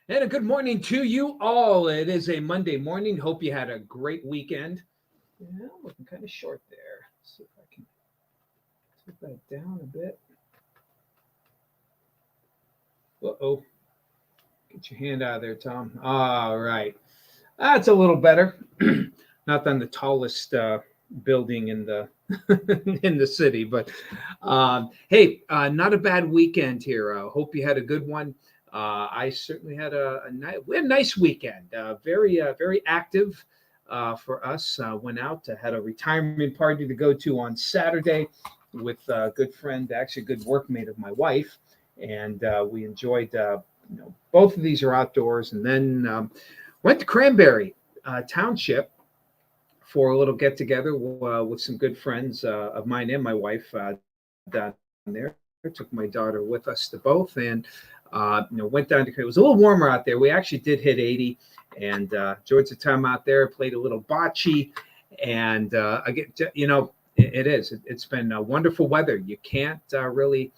And a good morning to you all. It is a Monday morning. Hope you had a great weekend. Yeah, looking kind of short there. See if I can take that down a bit. Uh-oh. Get your hand out of there, Tom. All right. That's a little better. Not on the tallest building in the in the city, but hey, not a bad weekend here. Hope you had a good one. I certainly had we had a nice weekend. Very active for us. Went out, had a retirement party to go to on Saturday with a good friend, actually a good workmate of my wife, and we enjoyed. Both of these are outdoors, and then went to Cranberry Township for a little get together with some good friends of mine and my wife down there. Took my daughter with us to both, and went down to. It was a little warmer out there. We actually did hit 80, and enjoyed the time out there. Played a little bocce, and again, it is. It's been wonderful weather. You can't really.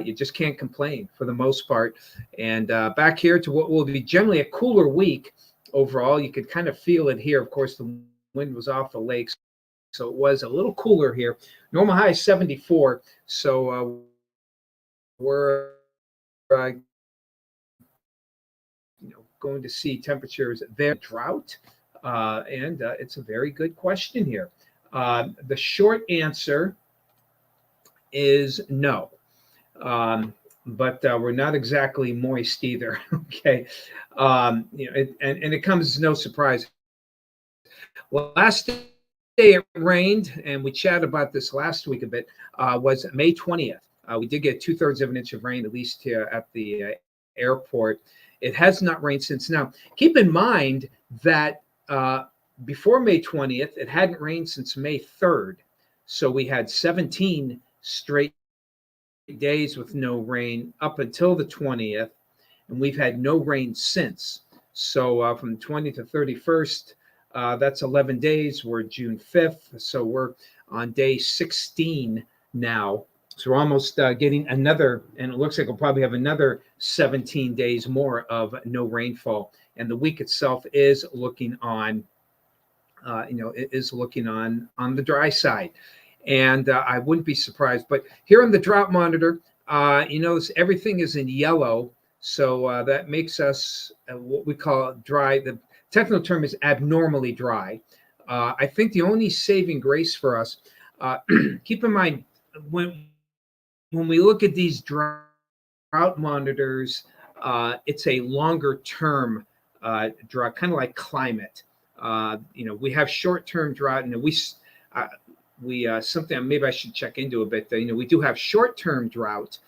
You just can't complain for the most part. And back here to what will be generally a cooler week overall. You could kind of feel it here. Of course, the wind was off the lakes, so it was a little cooler here. Normal high is 74, so we're going to see temperatures there. Drought, and it's a very good question here. The short answer is no. But we're not exactly moist either. Okay, and it comes as no surprise. Last day it rained, and we chatted about this last week a bit. Was May 20th. We did get 2/3 of an inch of rain, at least here at the airport. It has not rained since. Now, keep in mind that before May 20th, it hadn't rained since May 3rd. So we had 17 straight days with no rain up until the 20th, and we've had no rain since. So from 20th to 31st, that's 11 days. We're June 5th, so we're on day 16 now. So we're almost getting another, and it looks like we'll probably have another 17 days more of no rainfall. And the week itself is looking on, it is looking on the dry side. And I wouldn't be surprised. But here on the drought monitor, everything is in yellow. So that makes us what we call dry. The technical term is abnormally dry. I think the only saving grace for us, keep in mind, when we look at these drought monitors, it's a longer term drought, kind of like climate. We have short term drought, and we something maybe I should check into a bit. We do have short-term drought,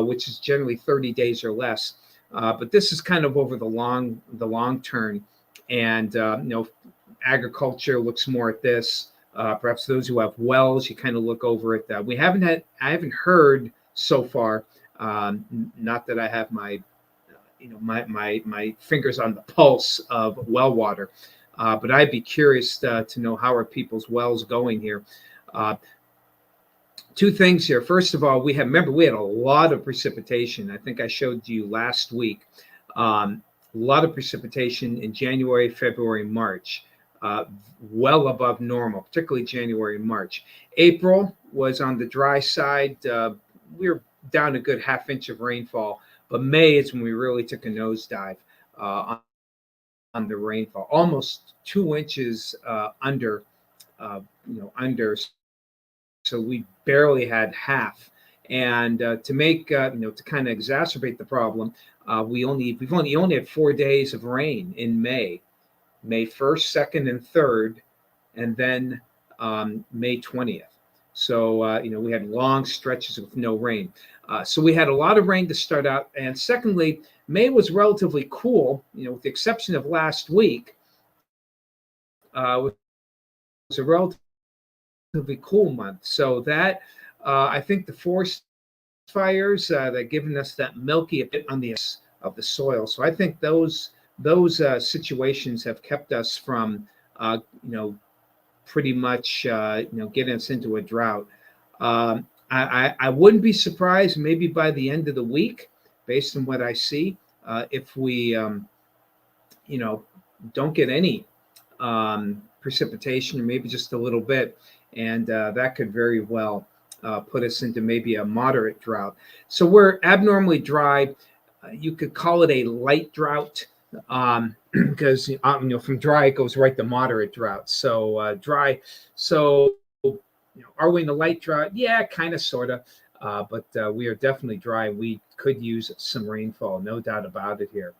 which is generally 30 days or less, but this is kind of over the long term. And agriculture looks more at this. Perhaps those who have wells, you kind of look over it. I haven't heard so far. Not that I have my fingers on the pulse of well water. But I'd be curious to know how are people's wells going here. Two things here. First of all, we had a lot of precipitation. I think I showed you last week. A lot of precipitation in January, February, March, well above normal, particularly January and March. April was on the dry side. We were down a good half inch of rainfall, but May is when we really took a nosedive on the rainfall, almost 2 inches under. So we barely had half. And to make to kind of exacerbate the problem, we've only had 4 days of rain in May 1st, 2nd, and 3rd, and then May 20th. So we had long stretches with no rain. So we had a lot of rain to start out, and secondly, May was relatively cool, with the exception of last week. It was a relatively cool month. So that I think the forest fires that given us that milky bit on the of the soil. So I think those situations have kept us from pretty much getting us into a drought. I wouldn't be surprised maybe by the end of the week, based on what I see, if we, don't get any precipitation, or maybe just a little bit, and that could very well put us into maybe a moderate drought. So we're abnormally dry. You could call it a light drought, because from dry it goes right to moderate drought. So dry. So are we in a light drought? Yeah, kind of, sort of. But we are definitely dry. We could use some rainfall, no doubt about it here.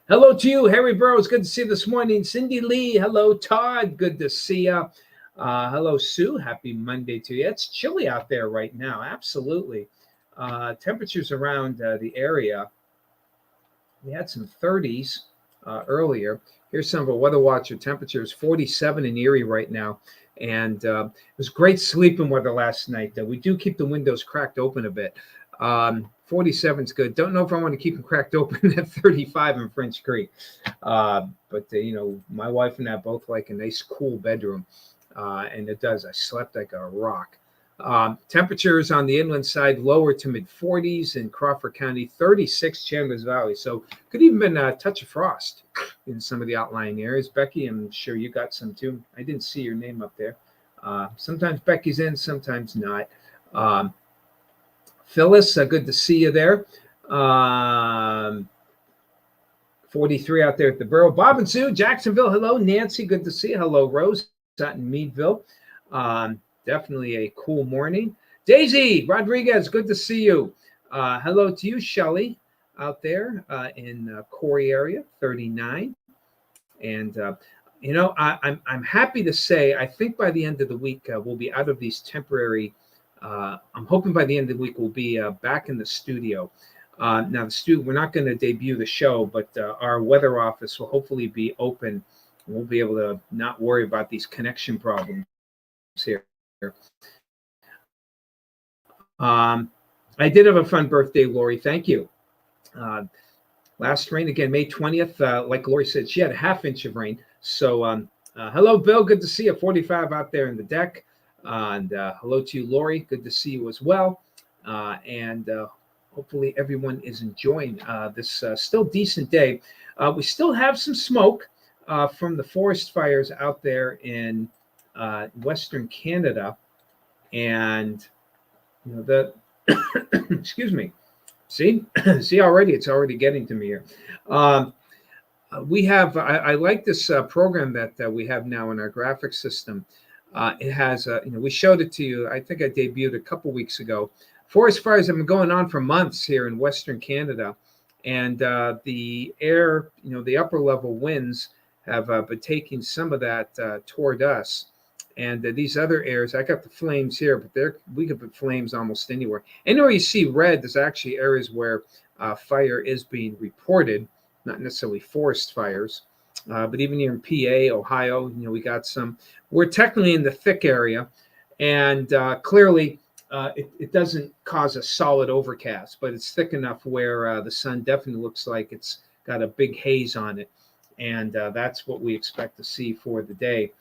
Hello to you, Harry Burrows. Good to see you this morning. Cindy Lee. Hello, Todd. Good to see you. Hello, Sue. Happy Monday to you. It's chilly out there right now. Absolutely. Temperatures around the area. We had some 30s earlier. Here's some of our Weather Watcher temperatures. 47 in Erie right now. And it was great sleeping weather last night. We do keep the windows cracked open a bit. 47 is good. Don't know if I want to keep them cracked open at 35 in French Creek. But my wife and I both like a nice cool bedroom. And it does. I slept like a rock. Temperatures on the inland side lower to mid 40s in Crawford County, 36 Chandler's Valley. So could even been a touch of frost in some of the outlying areas. Becky, I'm sure you got some too. I didn't see your name up there. Sometimes Becky's in, sometimes not. Phyllis, good to see you there. 43 out there at the Borough. Bob and Sue, Jacksonville. Hello, Nancy. Good to see you. Hello, Rose out in Meadville. Definitely a cool morning. Daisy Rodriguez, good to see you. Hello to you, Shelly, out there in Corey area, 39. And I'm happy to say I think by the end of the week we'll be out of these temporary. I'm hoping by the end of the week we'll be back in the studio. Now we're not going to debut the show, but our weather office will hopefully be open. We'll be able to not worry about these connection problems here. I did have a fun birthday, Lori. Thank you. Last rain again, May 20th. Like Lori said, she had a half inch of rain. So hello, Bill. Good to see you. 45 out there in the deck. And hello to you, Lori. Good to see you as well. And hopefully everyone is enjoying this still decent day. We still have some smoke from the forest fires out there in Western Canada. And excuse me. See already, it's already getting to me here. We have, I like this program that we have now in our graphics system. It has, we showed it to you. I think I debuted a couple weeks ago. Forest fires have been going on for months here in Western Canada. And the air, the upper level winds have been taking some of that toward us. And these other areas, I got the flames here, but we could put flames almost anywhere. Anywhere you see red, there's actually areas where fire is being reported, not necessarily forest fires. But even here in PA, Ohio, we got some. We're technically in the thick area, and clearly it doesn't cause a solid overcast, but it's thick enough where the sun definitely looks like it's got a big haze on it. And that's what we expect to see for the day.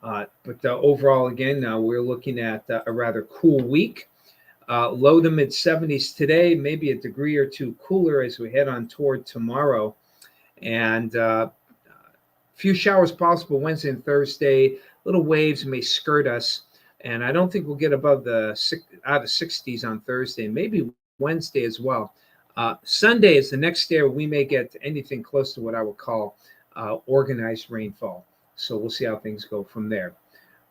But overall, again, we're looking at a rather cool week. Low to mid 70s today, maybe a degree or two cooler as we head on toward tomorrow. And few showers possible Wednesday and Thursday. Little waves may skirt us. And I don't think we'll get above out of 60s on Thursday, maybe Wednesday as well. Sunday is the next day where we may get anything close to what I would call organized rainfall. So we'll see how things go from there.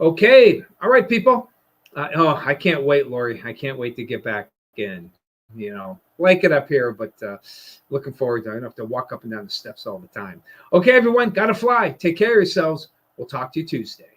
Okay. All right, people. I can't wait, Lori. I can't wait to get back in. Like it up here, but looking forward to it. I don't have to walk up and down the steps all the time. Okay, everyone. Got to fly. Take care of yourselves. We'll talk to you Tuesday.